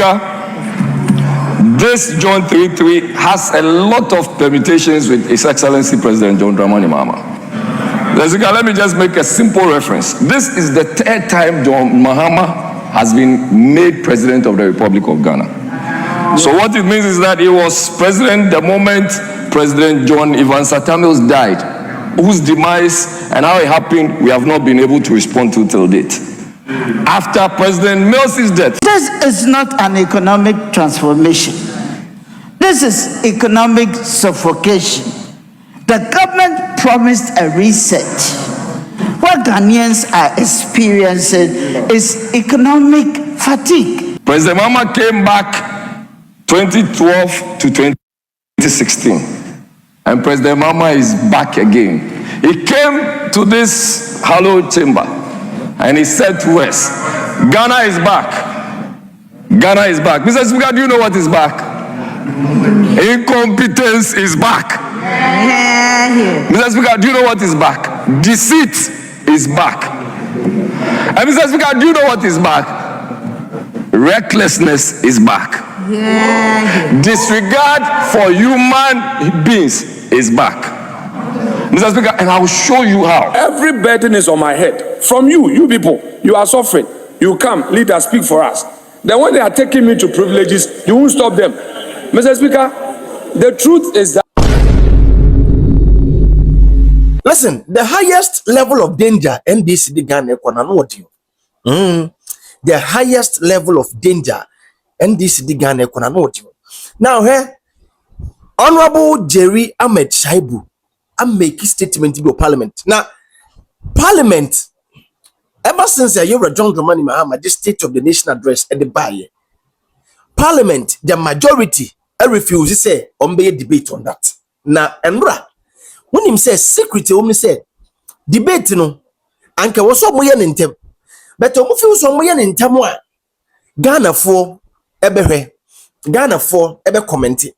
Speaker, this John 3:3 has a lot of permutations with His Excellency President John Dramani Mahama. Mr. Speaker, let me just make a simple reference. This is the third time John Mahama has been made President of the Republic of Ghana. So what it means is that he was president the moment President John Evans Satamils died, whose demise and how it happened, we have not been able to respond to till date. After President Mills's death. This is not an economic transformation. This is economic suffocation. The government promised a reset. What Ghanaians are experiencing is economic fatigue. President Mahama came back 2012 to 2016. And President Mahama is back again. He came to this hallowed chamber and he said to us, Ghana is back. Ghana is back. Mr. Speaker, do you know what is back? Incompetence is back. Mr. Speaker, do you know what is back? Deceit is back. And Mr. Speaker, do you know what is back? Recklessness is back. Disregard for human beings is back. Mr. Speaker, and I will show you how. Every burden is on my head. From you people, you are suffering. You come, leaders, speak for us. Then when they are taking me to privileges, you won't stop them. Mr. Speaker, the truth is that. Listen, the highest level of danger NDC Ghana audio. The highest level of danger NDC Ghana audio. Now, here, Honorable Jerry Ahmed Shaibu, I'm making statement in Parliament. Now, Parliament, ever since you were John Dramani Mahama, this State of the Nation address at the Baye, Parliament, the majority, refuse to say on be debate on that. Now, Emra, when him says secret, only say debate no, anke was so moyen in tem, but omufi so moyen in temwa. Ghana for ebe Ghana for ebe commenting,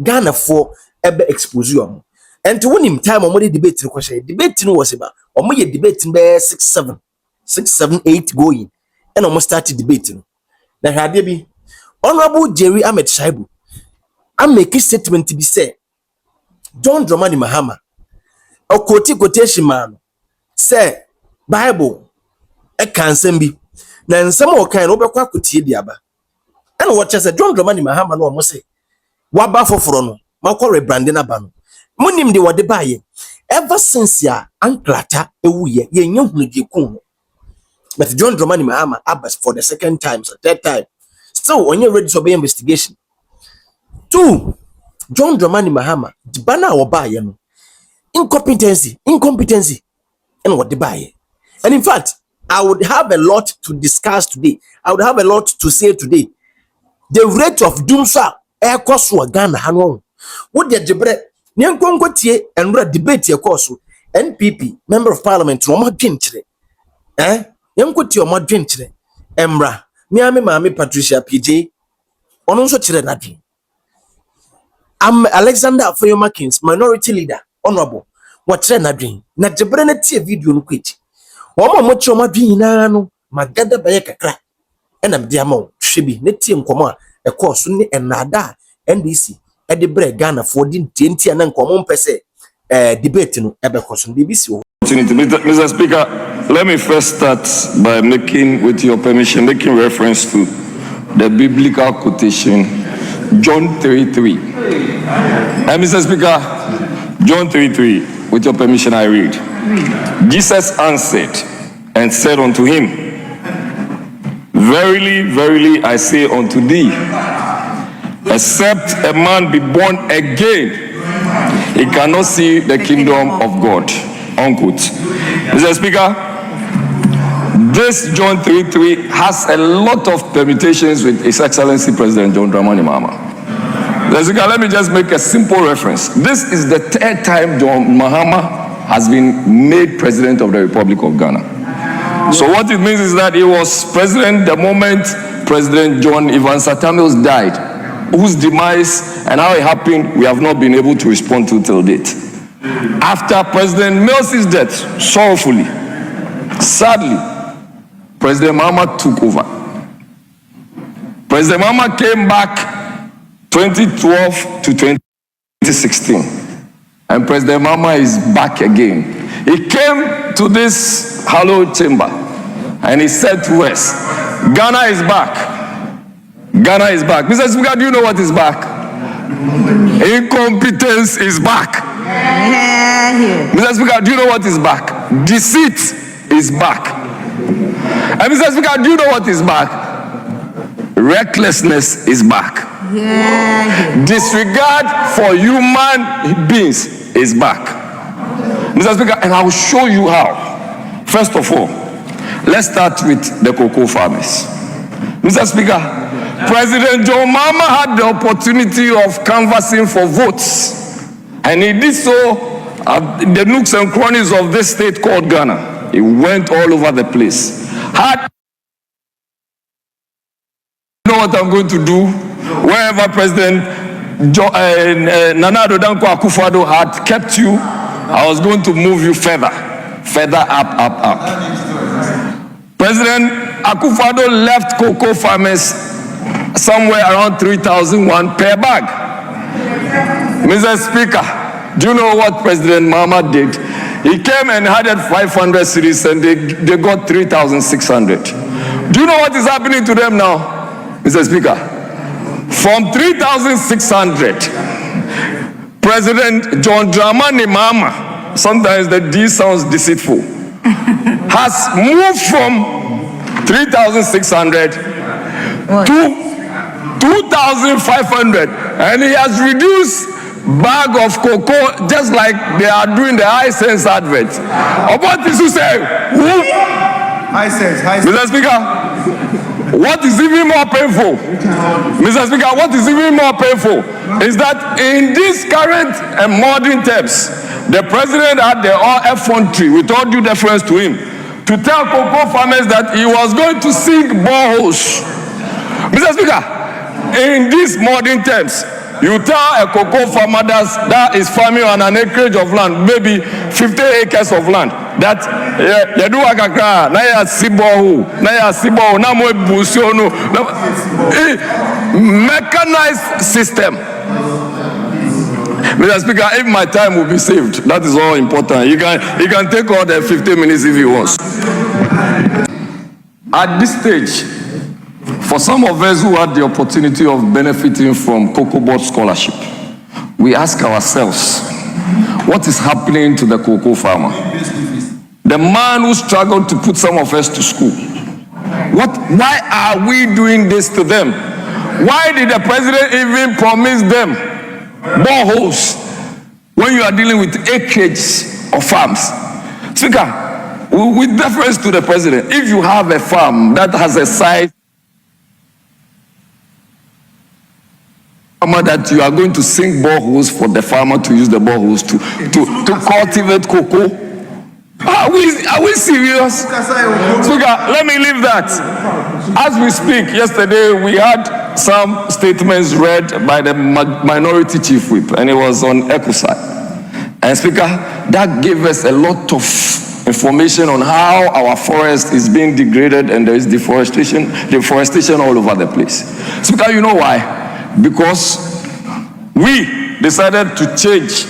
Ghana for ebe exposure. And to win him time on what debate no question. Debate no was about or more debate be 6, 7, 8 going, and almost started debating. Now had be Honorable Jerry Ahmed Shaibu, I'm making statement to be said. John Dramani Mahama, a quotation man, say Bible, a cancer be. Then some more kind of quakuti diaba. And what just a John Dramani Mahama no must say. Waba for frono, Makore Brandina Bano. Munim de wade baye. Ever since ya anklata ewuye ye nyehunu di kun. But John Dramani Mahama Abbas for the second time, so third time. Still on your ready to obey investigation. 2, John Dramani Mahama, the banner or baye no. Incompetency, and what the baye. And in fact, I would have a lot to discuss today. I would have a lot to say today. The rate of doomsa air cost for Ghana Hanon. What the Jebre Nyankongotie and read debate your course. NPP, Member of Parliament, no more drinchre. Yankoti or more drinchre. Emra, Miami Mami Patricia PJ. Ononso Chirenadi. I'm Alexander Afoyomakins, minority leader, honorable. What's Renadrin? Not Jebrena video no quit. Wama mocho madwi na no magada baye kakra ena mdiamo hwebi ne tie nkoma e course ne enada NDC e de bre Ghana for din tientia na nkoma mpese debate no ebe course no BBC. Mr. Speaker, let me first start by making reference to the biblical quotation John 3:3. And Mr. Speaker, John 3:3, with your permission I read. Jesus answered and said unto him, Verily, verily, I say unto thee, except a man be born again, he cannot see the kingdom of God. Unquote. Mr. Speaker, this John 3:3 has a lot of permutations with His Excellency President John Dramani Mahama. Mr. Speaker, let me just make a simple reference. This is the third time John Mahama has been made President of the Republic of Ghana. So what it means is that he was president the moment President John Evans Satamils died, whose demise and how it happened, we have not been able to respond to till date. After President Mills's death, sorrowfully, sadly, President Mahama took over. President Mahama came back 2012 to 2016. And President Mahama is back again. He came to this hallowed chamber and he said to us, Ghana is back. Ghana is back. Mr. Speaker, do you know what is back? Incompetence is back. Mr. Speaker, do you know what is back? Deceit is back. And Mr. Speaker, do you know what is back? Recklessness is back. Disregard for human beings is back. Mr. Speaker, and I will show you how. First of all, let's start with the cocoa farmers. Mr. Speaker, President John Mahama had the opportunity of canvassing for votes, and he did so at the nooks and crannies of this state called Ghana. He went all over the place. You know what I'm going to do? Wherever President Nana Addo Dankwa Akufo-Addo had kept you, I was going to move you further up. President Akufo-Addo left cocoa farmers somewhere around 3,001 per bag. Mr. Speaker, do you know what President Mahama did? He came and added 500 cities and they got 3,600. Do you know what is happening to them now, Mr. Speaker? From 3,600, President John Dramani Mahama, sometimes the D sounds deceitful, has moved from 3,600 to 2,500, and he has reduced bag of cocoa just like they are doing the Hisense advert. What is to say? Hisense. Mr. Speaker, what is even more painful? Mr. Speaker, what is even more painful is that in these current and modern terms, the president had the effrontery, with all due deference to him, to tell cocoa farmers that he was going to sink boreholes. Mr. Speaker, in these modern terms, you tell a cocoa farmer that is farming on an acreage of land, maybe 50 acres of land, that you do a kakra, na ya sibo, na mo busiono, mechanized system. Mr. Speaker, if my time will be saved, that is all important. He can take all the 15 minutes if he wants. At this stage, for some of us who had the opportunity of benefiting from Cocoa Board scholarship, we ask ourselves, what is happening to the cocoa farmer? The man who struggled to put some of us to school. Why are we doing this to them? Why did the president even promise them boreholes when you are dealing with acreage of farms? Speaker, with deference to the president, if you have a farm that has a size that you are going to sink boreholes for the farmer to use the boreholes to cultivate cocoa, are we serious? Speaker, let me leave that. As we speak, yesterday we had some statements read by the minority chief whip, and it was on Ecoside. And Speaker, that gave us a lot of information on how our forest is being degraded and there is deforestation all over the place. Speaker, you know why? Because we decided to change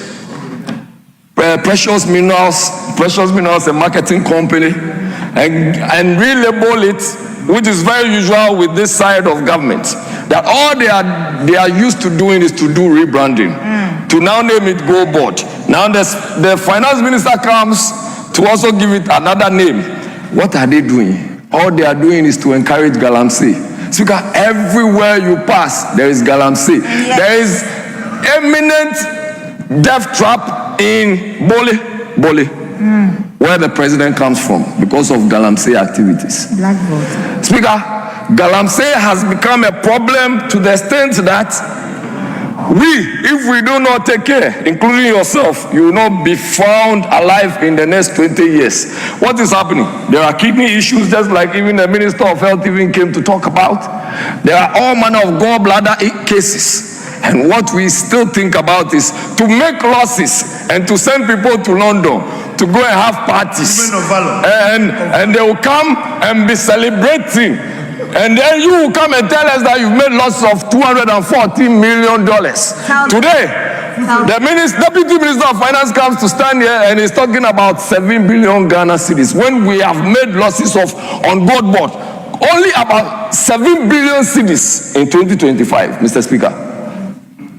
Precious Minerals, a marketing company, and relabel it, which is very usual with this side of government, that all they are used to doing is to do rebranding, to now name it Go Board. Now the finance minister comes to also give it another name. What are they doing? All they are doing is to encourage galamsey. Speaker, everywhere you pass, there is galamsey. Yes. There is eminent death trap in Bole, where the president comes from, because of galamsey activities. Black vote. Speaker, galamsey has become a problem to the extent that if we do not take care, including yourself, you will not be found alive in the next 20 years. What is happening? There are kidney issues, just like even the Minister of Health even came to talk about. There are all manner of gallbladder cases. And what we still think about is to make losses and to send people to London to go and have parties. And they will come and be celebrating And then you will come and tell us that you've made loss of $214 million. Today, the Deputy Minister of Finance comes to stand here and is talking about 7 billion Ghana cedis when we have made losses of, on board, only about 7 billion cedis in 2025, Mr. Speaker.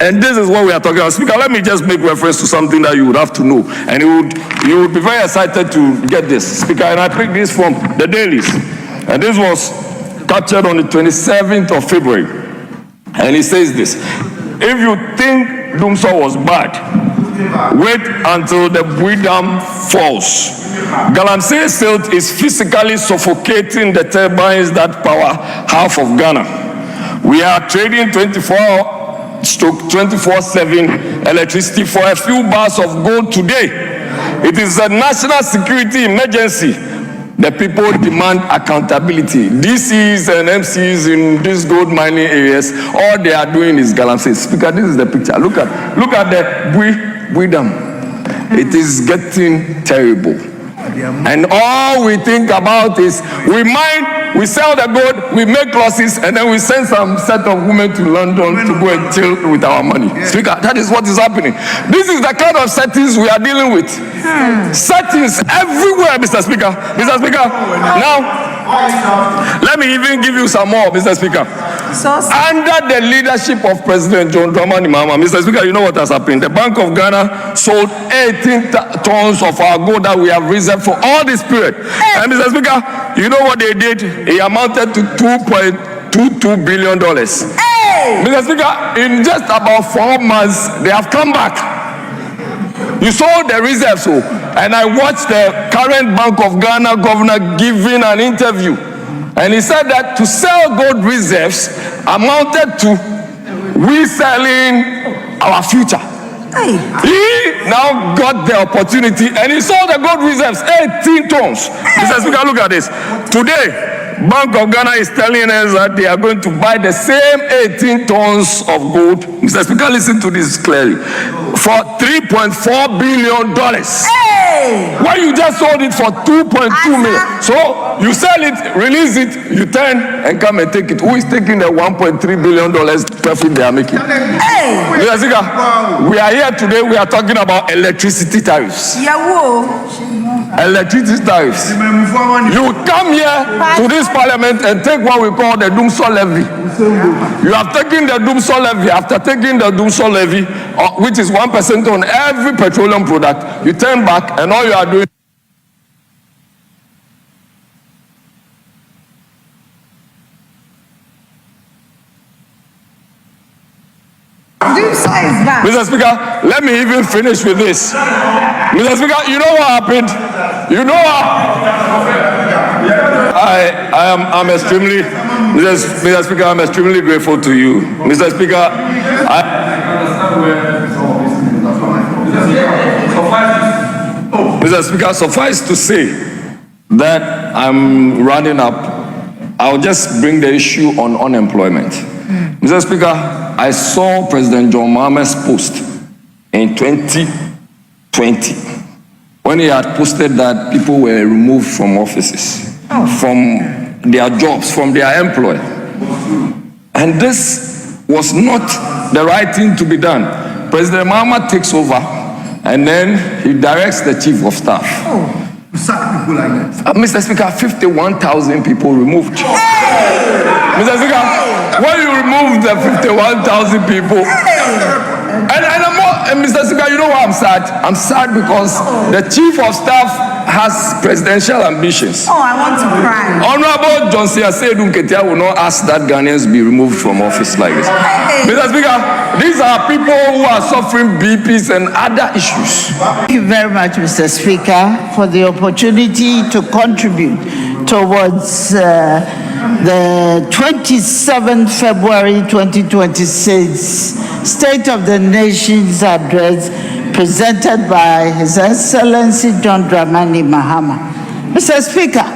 And this is what we are talking about. Speaker, let me just make reference to something that you would have to know. And you would be very excited to get this. Speaker, and I picked this from the dailies. And this was captured on the 27th of February. And it says this: if you think Dumsor was bad, wait until the Bui Dam falls. Galamsey silt is physically suffocating the turbines that power half of Ghana. We are trading 24/7 electricity for a few bars of gold today. It is a national security emergency. The people demand accountability. DCs and MCs in these gold mining areas, all they are doing is Galamsey. Speaker, this is the picture. Look at the Bui Dam. It is getting terrible. And all we think about is we mine, we sell the gold, we make losses, and then we send some set of women to London to go and chill with our money. Speaker, that is what is happening. This is the kind of settings we are dealing with. Settings everywhere, Mr. Speaker. Mr. Speaker, now, let me even give you some more, Mr. Speaker. Under the leadership of President John Dramani Mahama, Mr. Speaker, you know what has happened? The Bank of Ghana sold 18 tons of our gold that we have reserved for all this period. And Mr. Speaker, you know what they did? It amounted to $2.22 billion. Mr. Speaker, in just about 4 months, they have come back. You saw the reserves, and I watched the current Bank of Ghana governor giving an interview. And he said that to sell gold reserves amounted to reselling our future. He now got the opportunity and he sold the gold reserves, 18 tons. Mr. Speaker, look at this. Today, Bank of Ghana is telling us that they are going to buy the same 18 tons of gold. Mr. Speaker, listen to this clearly. For $3.4 billion. Why you just sold it for 2.2 million? So you sell it, release it, you turn and come and take it. Who is taking the $1.3 billion profit they are making? Mr. Speaker, we are here today, we are talking about electricity tariffs. Electricity tariffs. You come here to this parliament and take what we call the Dumsor levy. You have taken the Dumsor levy. After taking the Dumsor levy, which is 1% on every petroleum product, you turn back and all you are doing. Mr. Speaker, let me even finish with this. Mr. Speaker, you know what happened? You know what? I'm extremely, Mr. Speaker, I'm extremely grateful to you. Mr. Speaker, Mr. Speaker, suffice to say that I'm running up. I'll just bring the issue on unemployment. Mr. Speaker, I saw President John Mahama's post in 2020 when he had posted that people were removed from offices, from their jobs, from their employer. And this was not the right thing to be done. President Mahama takes over and then he directs the chief of staff. Sack people like that. Mr. Speaker, 51,000 people removed. Mr. Speaker, when you remove the 51,000 people, and Mr. Speaker, you know why I'm sad? I'm sad because the chief of staff has presidential ambitions. Oh, I want to cry. Honorable Johnson Asedu Nketia will not ask that Ghanaians be removed from office like this. Mr. Speaker, these are people who are suffering BPs and other issues. Thank you very much, Mr. Speaker, for the opportunity to contribute towards the 27th February 2026 State of the Nation's address presented by His Excellency John Dramani Mahama. Mr. Speaker,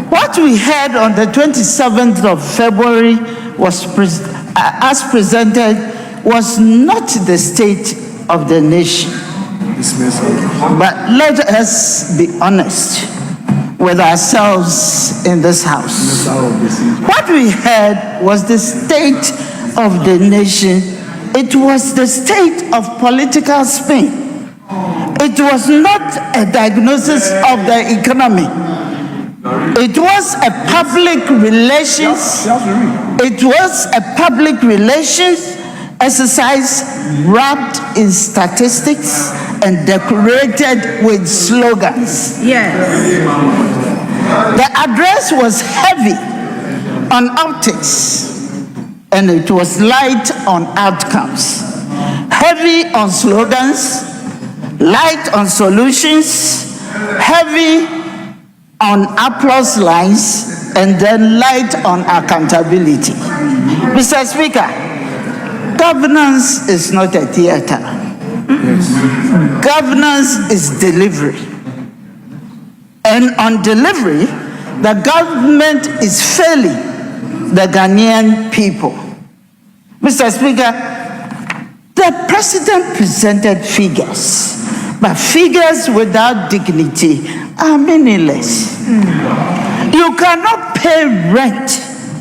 what we heard on the 27th of February was as presented was not the state of the nation. But let us be honest. with ourselves in this house. What we heard was the state of the nation. It was the state of political spin. It was not a diagnosis of the economy. It was a public relations. It was a public relations exercise wrapped in statistics and decorated with slogans. Yes. The address was heavy on optics and it was light on outcomes. Heavy on slogans, light on solutions, heavy on applause lines, and then light on accountability. Mr. Speaker, governance is not a theater. Governance is delivery. And on delivery, the government is failing the Ghanaian people. Mr. Speaker, the president presented figures, but figures without dignity are meaningless. You cannot pay rent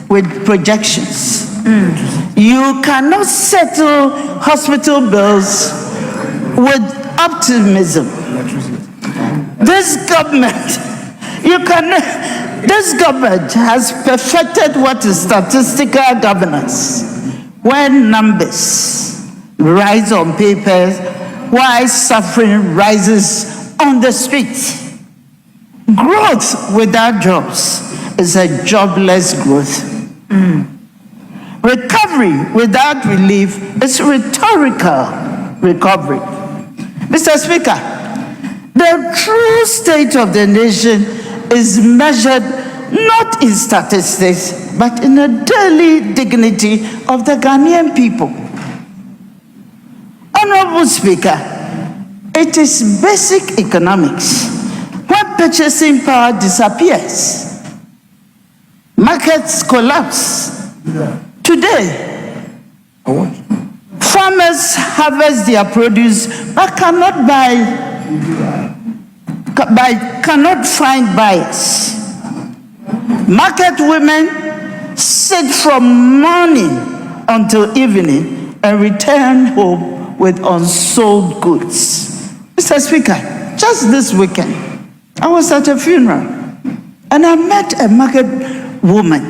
with projections. You cannot settle hospital bills with optimism. This government has perfected what is statistical governance, when numbers rise on paper while suffering rises on the street. Growth without jobs is a jobless growth. Recovery without relief is rhetorical recovery. Mr. Speaker, the true state of the nation is measured not in statistics, but in the daily dignity of the Ghanaian people. Honorable Speaker, it is basic economics. When purchasing power disappears, markets collapse. Today, farmers harvest their produce but cannot find buyers. Market women sit from morning until evening and return home with unsold goods. Mr. Speaker, just this weekend, I was at a funeral and I met a market woman,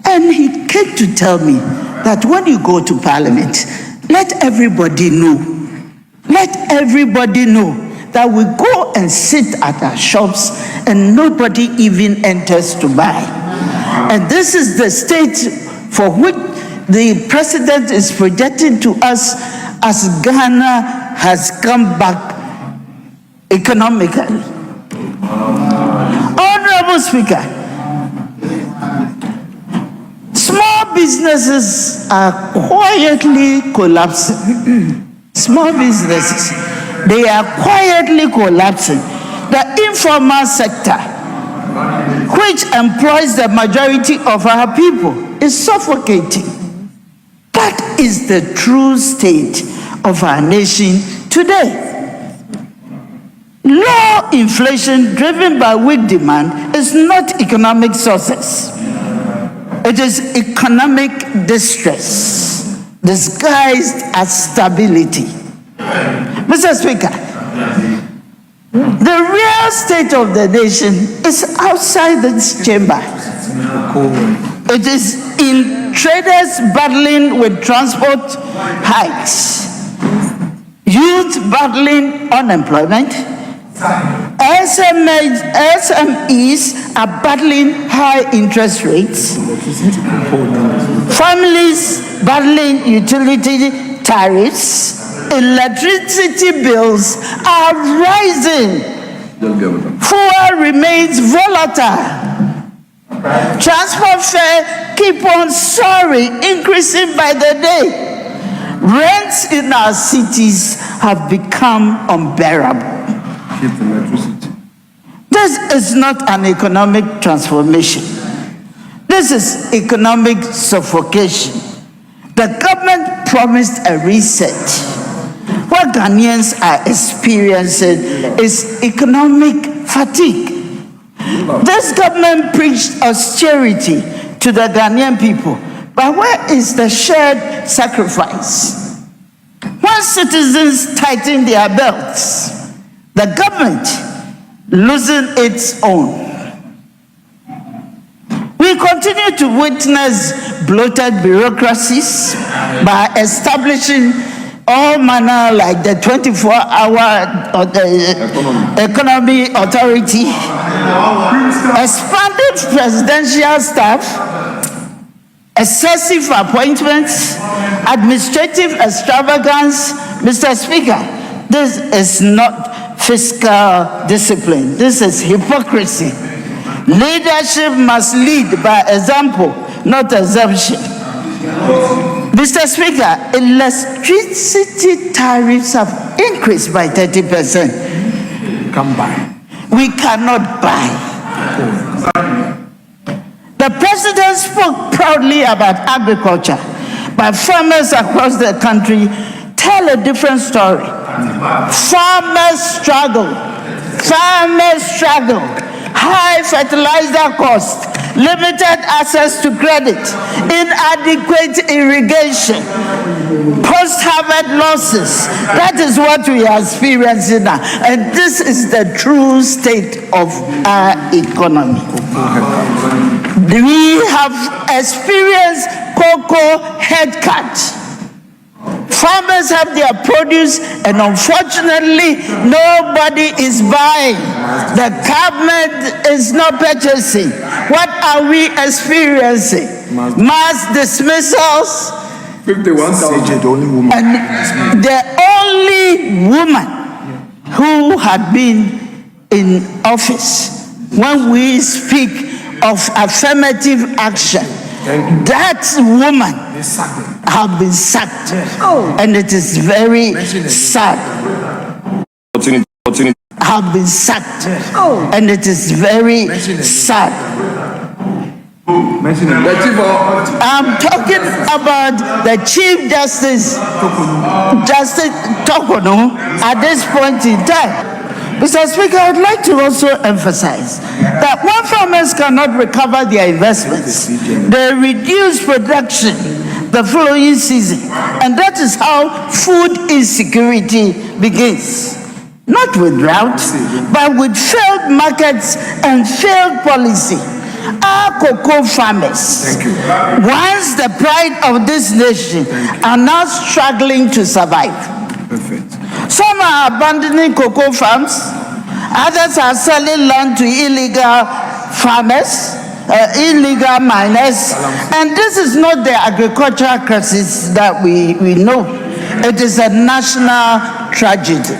and he came to tell me that when you go to Parliament, let everybody know that we go and sit at our shops and nobody even enters to buy. And this is the state for which the president is projecting to us as Ghana has come back economically. Honorable Speaker, small businesses are quietly collapsing. Small businesses, they are quietly collapsing. The informal sector, which employs the majority of our people, is suffocating. That is the true state of our nation today. Low inflation driven by weak demand is not economic success. It is economic distress disguised as stability. Mr. Speaker, the real state of the nation is outside this chamber. It is in traders battling with transport hikes, youth battling unemployment, SMEs are battling high interest rates, families battling utility tariffs, electricity bills are rising, fuel remains volatile, transport fare keep on soaring, increasing by the day. Rents in our cities have become unbearable. This is not an economic transformation. This is economic suffocation. The government promised a reset. What Ghanaians are experiencing is economic fatigue. This government preached austerity to the Ghanaian people, but where is the shared sacrifice? When citizens tighten their belts, the government loses its own. We continue to witness bloated bureaucracies by establishing all manner like the 24-hour economy authority, expanded presidential staff, excessive appointments, administrative extravagance. Mr. Speaker, this is not fiscal discipline. This is hypocrisy. Leadership must lead by example, not exemption. Mr. Speaker, electricity tariffs have increased by 30%. Come by. We cannot buy. The president spoke proudly about agriculture, but farmers across the country tell a different story. Farmers struggle. High fertilizer cost, limited access to credit, inadequate irrigation, post-harvest losses. That is what we are experiencing now. And this is the true state of our economy. We have experienced cocoa head cut. Farmers have their produce, and unfortunately, nobody is buying. The government is not purchasing. What are we experiencing? Mass dismissals. 51,000. And the only woman who had been in office when we speak of affirmative action, that woman have been sacked. And it is very sad. Have been sacked. And it is very sad. I'm talking about the Chief Justice, Justice Tokono, at this point in time. Mr. Speaker, I'd like to also emphasize that when farmers cannot recover their investments, they reduce production the following season. And that is how food insecurity begins. Not with drought, but with failed markets and failed policy. Our cocoa farmers, once the pride of this nation, are now struggling to survive. Perfect. Some are abandoning cocoa farms, others are selling land to illegal farmers, illegal miners, and this is not the agricultural crisis that we know. It is a national tragedy.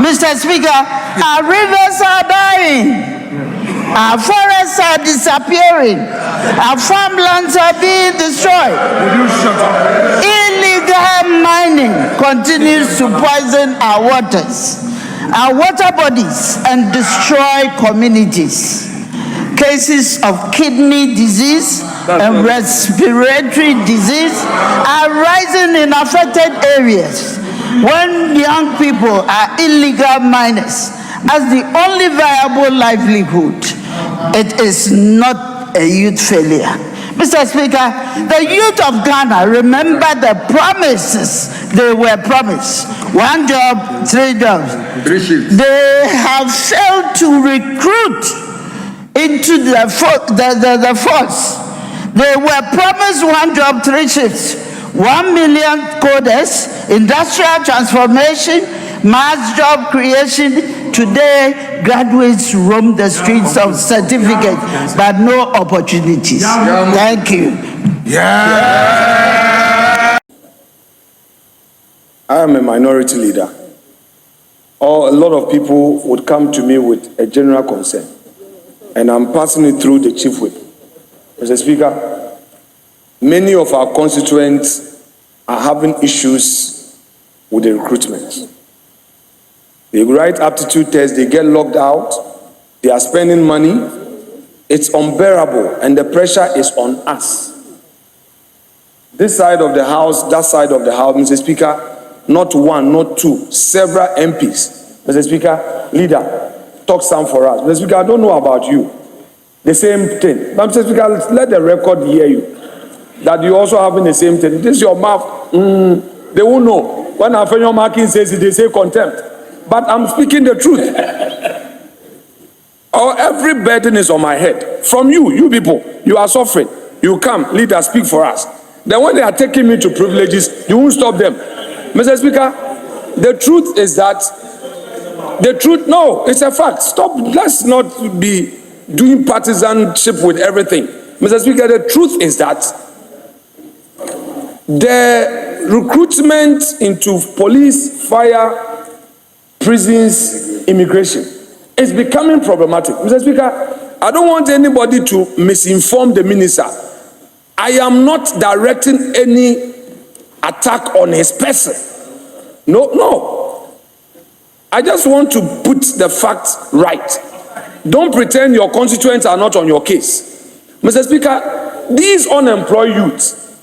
Mr. Speaker, our rivers are dying. Our forests are disappearing. Our farmlands are being destroyed. Illegal mining continues to poison our waters, our water bodies, and destroy communities. Cases of kidney disease and respiratory disease are rising in affected areas when young people are illegal miners as the only viable livelihood. It is not a youth failure. Mr. Speaker, the youth of Ghana remember the promises they were promised. 1 job, 3 jobs. 3 shifts. They have failed to recruit into the force. They were promised 1 job, 3 shifts. 1 million coders, industrial transformation, mass job creation. Today, graduates roam the streets of certificates, but no opportunities. Thank you. I am a minority leader. Or a lot of people would come to me with a general concern, and I'm passing it through the chief whip. Mr. Speaker, many of our constituents are having issues with the recruitment. They write aptitude tests, they get locked out, they are spending money. It's unbearable, and the pressure is on us. This side of the house, that side of the house, Mr. Speaker, not 1, not 2, several MPs. Mr. Speaker, leader, talk some for us. Mr. Speaker, I don't know about you. The same thing. But Mr. Speaker, let the record hear you. That you also having the same thing. This is your mouth. They won't know. When Afenyo Markin says it, they say contempt. But I'm speaking the truth. Every burden is on my head. From you people, you are suffering. You come, leader, speak for us. Then when they are taking me to privileges, you won't stop them. Mr. Speaker, the truth is that no, it's a fact. Stop. Let's not be doing partisanship with everything. Mr. Speaker, the truth is that the recruitment into police, fire, prisons, immigration is becoming problematic. Mr. Speaker, I don't want anybody to misinform the minister. I am not directing any attack on his person. No. I just want to put the facts right. Don't pretend your constituents are not on your case. Mr. Speaker, these unemployed youths,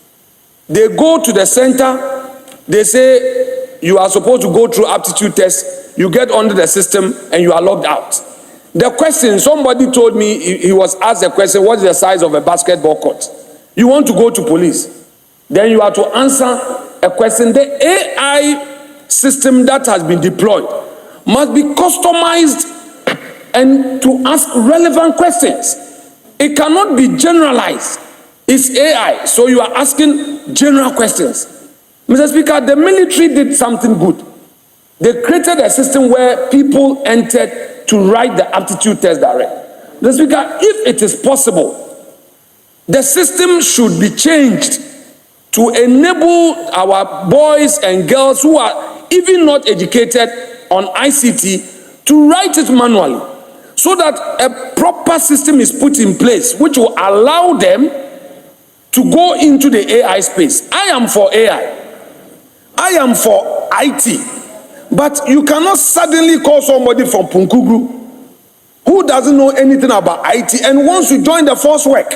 they go to the center, they say you are supposed to go through aptitude tests, you get under the system and you are locked out. The question, somebody told me, he was asked a question, what is the size of a basketball court? You want to go to police, then you have to answer a question. The AI system that has been deployed must be customized and to ask relevant questions. It cannot be generalized. It's AI, so you are asking general questions. Mr. Speaker, the military did something good. They created a system where people entered to write the aptitude test direct. Mr. Speaker, if it is possible, the system should be changed to enable our boys and girls who are even not educated on ICT to write it manually, so that a proper system is put in place which will allow them to go into the AI space. I am for AI. I am for IT. But you cannot suddenly call somebody from Punkugru who doesn't know anything about IT and wants to join the force work,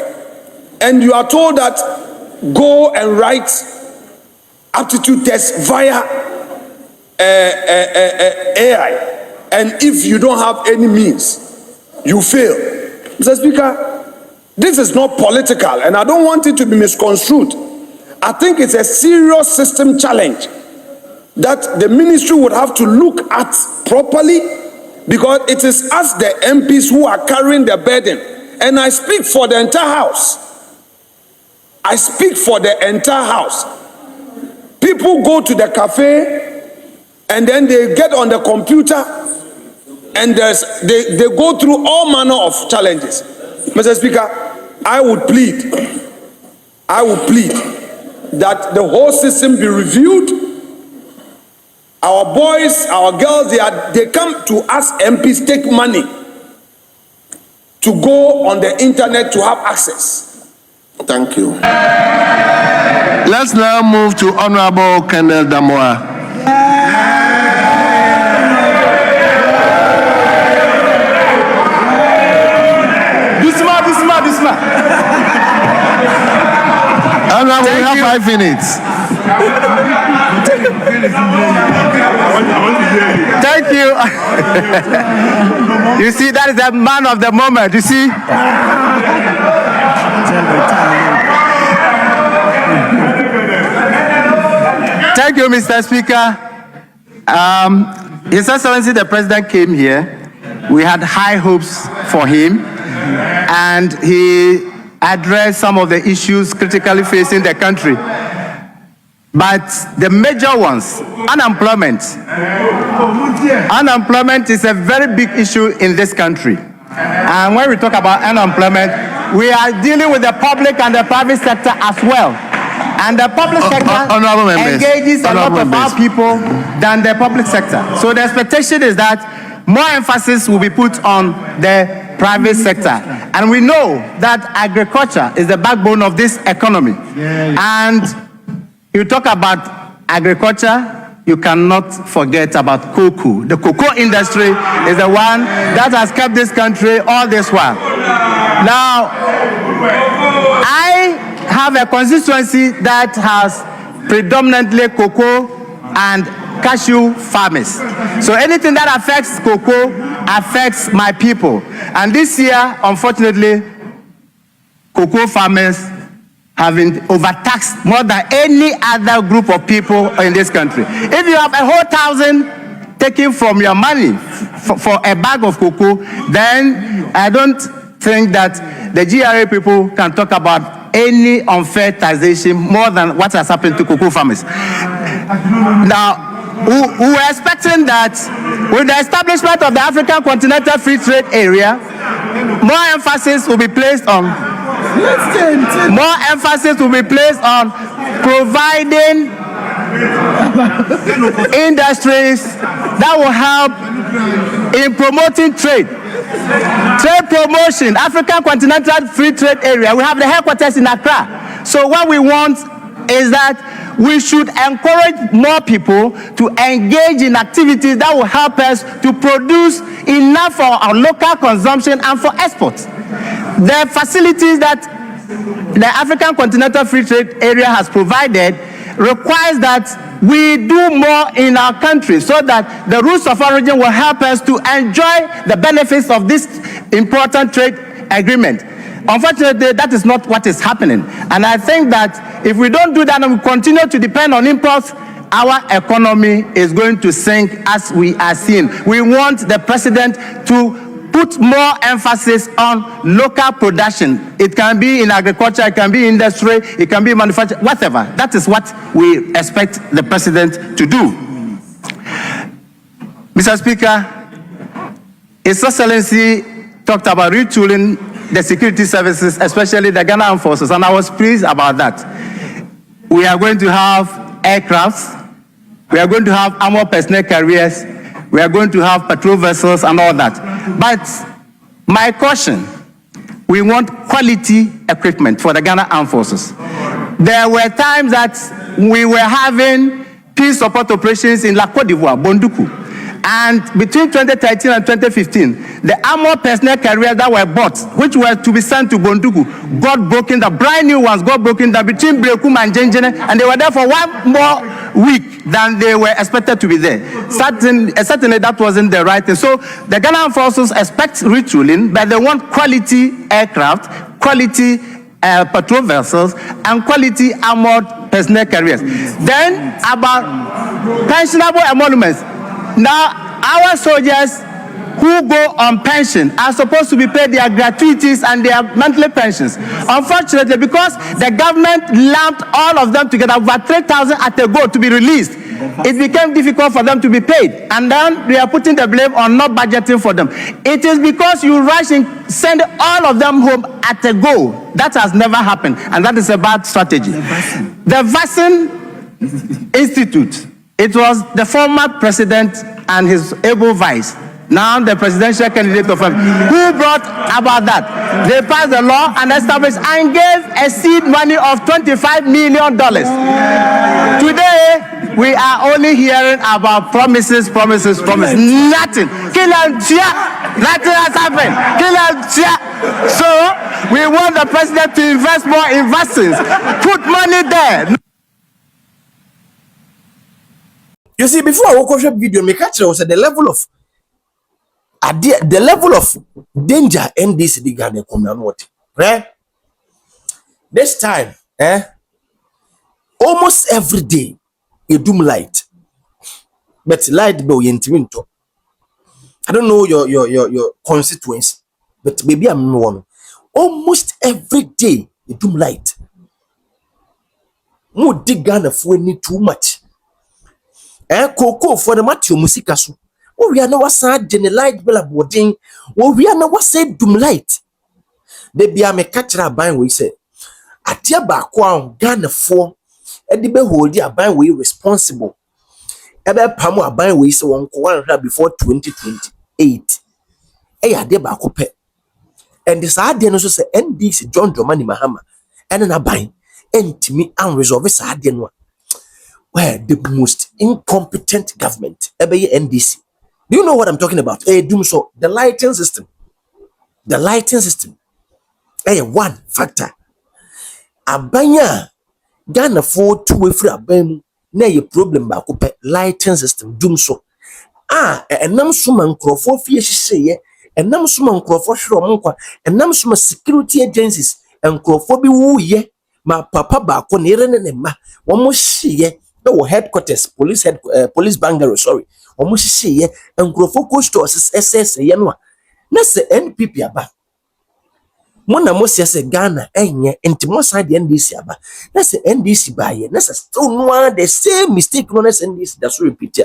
and you are told that go and write aptitude tests via AI, and if you don't have any means, you fail. Mr. Speaker, this is not political, and I don't want it to be misconstrued. I think it's a serious system challenge that the ministry would have to look at properly, because it is us, the MPs, who are carrying the burden. And I speak for the entire house. I speak for the entire house. People go to the cafe and then they get on the computer and they go through all manner of challenges. Mr. Speaker, I would plead that the whole system be reviewed. Our boys, our girls, they come to us MPs, take money to go on the internet to have access. Thank you. Let's now move to Honorable Colonel Damoa. This man. Honorable, we have 5 minutes. Thank you. You see, that is the man of the moment. You see. Thank you, Mr. Speaker. His Excellency the President came here. We had high hopes for him, and he addressed some of the issues critically facing the country. But the major ones, unemployment. Unemployment is a very big issue in this country. And when we talk about unemployment, we are dealing with the public and the private sector as well. And the public sector engages a lot of our people than the public sector. So the expectation is that more emphasis will be put on the private sector. And we know that agriculture is the backbone of this economy. And you talk about agriculture, you cannot forget about cocoa. The cocoa industry is the one that has kept this country all this while. Now, I have a constituency that has predominantly cocoa and cashew farmers. So anything that affects cocoa affects my people. And this year, unfortunately, cocoa farmers have been overtaxed more than any other group of people in this country. If you have a whole 1,000 taken from your money for a bag of cocoa, then I don't think that the GRA people can talk about any unfair taxation more than what has happened to cocoa farmers. Now, we were expecting that with the establishment of the African Continental Free Trade Area, more emphasis will be placed on providing industries that will help in promoting trade promotion. African Continental Free Trade Area, we have the headquarters in Accra. So what we want is that we should encourage more people to engage in activities that will help us to produce enough for our local consumption and for exports. The facilities that the African Continental Free Trade Area has provided requires that we do more in our country so that the rules of origin will help us to enjoy the benefits of this important trade agreement. Unfortunately, that is not what is happening. And I think that if we don't do that and we continue to depend on imports, our economy is going to sink as we are seeing. We want the president to put more emphasis on local production. It can be in agriculture, it can be industry, it can be manufacturing, whatever. That is what we expect the president to do. Mr. Speaker, His Excellency talked about retooling the security services, especially the Ghana Armed Forces, and I was pleased about that. We are going to have aircrafts, we are going to have armored personnel carriers, we are going to have patrol vessels and all that. But my caution, we want quality equipment for the Ghana Armed Forces. There were times that we were having peace support operations in La Côte d'Ivoire, Bonduku. And between 2013 and 2015, the armored personnel carriers that were bought, which were to be sent to Bonduku, got broken. The brand new ones got broken down between Brekum and Genjene, and they were there for 1 more week than they were expected to be there. Certainly that wasn't the right thing. So the Ghana Armed Forces expect retooling, but they want quality aircraft, quality patrol vessels, and quality armored personnel carriers. Then about pensionable emoluments. Now, our soldiers who go on pension are supposed to be paid their gratuities and their monthly pensions. Unfortunately, because the government lumped all of them together, over 3,000 at a go to be released, it became difficult for them to be paid. And then they are putting the blame on not budgeting for them. It is because you rush and send all of them home at a go. That has never happened, and that is a bad strategy. The Vaccine Institute, it was the former president and his able vice, now the presidential candidate of who brought about that. They passed the law and established and gave a seed money of $25 million. Today, we are only hearing about promises. Nothing. Nothing has happened. So, we want the president to invest more in vaccines. Put money there. You see, before I watch video, me catch was at the level of danger NDC the Ghana community. Right? This time, almost every day, you doom light. But light be intimate. I don't know your constituents, but maybe I'm one. Almost every day, you doom light. More dig Ghana for need too much. Cocoa for the Matthew Musikasu. Oh, we are now sad, Jenny light bella boarding. Oh, we are now said doom light. Baby, I'm a catcher buying we say. At your back, Ghana for a debe hold your buying way responsible. Ebe Pamo a buying way so one before 2028. A deba cope. And the sad den also say NDC John Dramani Mahama and an abine and to me unresolved sad den one. Where the most incompetent government ever NDC. Do you know what I'm talking about? So the lighting system. One factor. Abanya Ghana for two free abem na ye problem ba ko pe lighting system dum so enam so man nkrofo fie hyehyeye enam so man nkrofo hwere omonkwa enam so man security agencies nkrofo bi wuye ma papa ba ko ne yere ne ma wo mo hye wo headquarters police bangaro sorry wo mo hye nkrofo ko stores ss ye no na se npp aba mona mo se Ghana enye enti mo side NDC aba na se NDC ba ye na se still no the same mistake no na se NDC da so repeat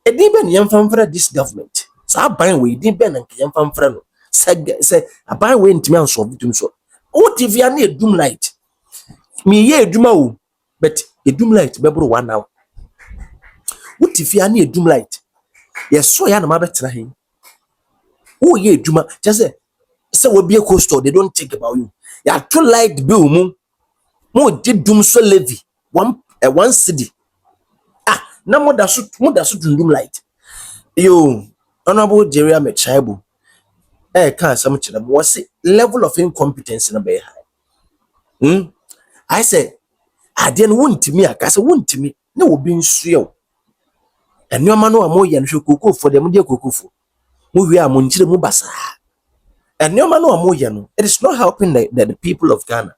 edin ben yemfamfra this government sa ban we edin ben nka yemfamfra no se aban we ntimi anso bitum so o tv na edum light mi ye eduma o but edum light be bro 1 hour o tv na edum light yes so ya na ma betena he o ye eduma just say we be a coastal they don't think about you ya too light bill mo did dum so levy one city na mo da so dum light yo honorable Jerry Amechaibu can some chira mo say level of incompetency na be high I say ade no wontimi aka say wontimi na obi nsuo enoma no amoye no hwekoko for dem de kokofo mo wi a mo nchire mo basa enoma no amoye no it is not helping the people of Ghana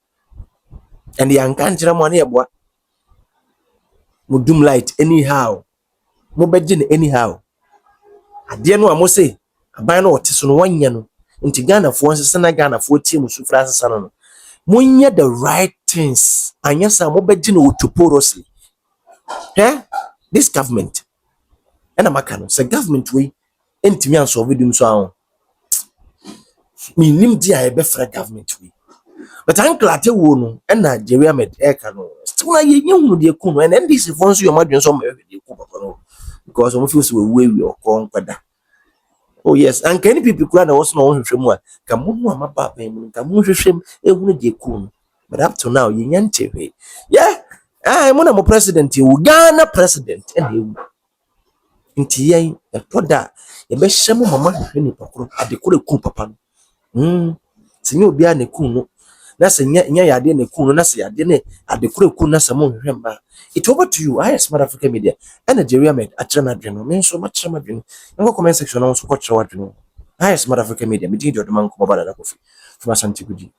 and the ankanjira mo na yeboa mo dum light anyhow mo begin anyhow ade no amo say aban no otiso no wanya no nti Ghana fo nsese na Ghana fo tie mu sufra nsesa no monye the right things anyasa mo begin otoporously this government and amakano say government we entimi anso vidum so ahụ minim dia e be fra government we but anklate wo no and Nigeria med eka no still na ye hunu de ku no and this for so your madwen so ma de ku papa no because we feel so we okọ nkwada oh yes and can people kura na was no hwehwem a ka mo hu amaba ban mu ka mo hwehwem ehunu de ku no but up to now ye nyante we yeah mo na mo president you Ghana president and you nti yen etoda e be hyem mama hwehwe ni pakoro adekore ku papa no senye obi a ne ku no na senye yade ne ku no na se yade ne adekore ku na samo hwehwe mba it over to you I Smart Africa Media and Nigeria med atrana dweno me so matrama dweno ngo comment section on so ko kyerwa dweno I Smart Africa Media me din do man ko baba da kofi from Asante Kudi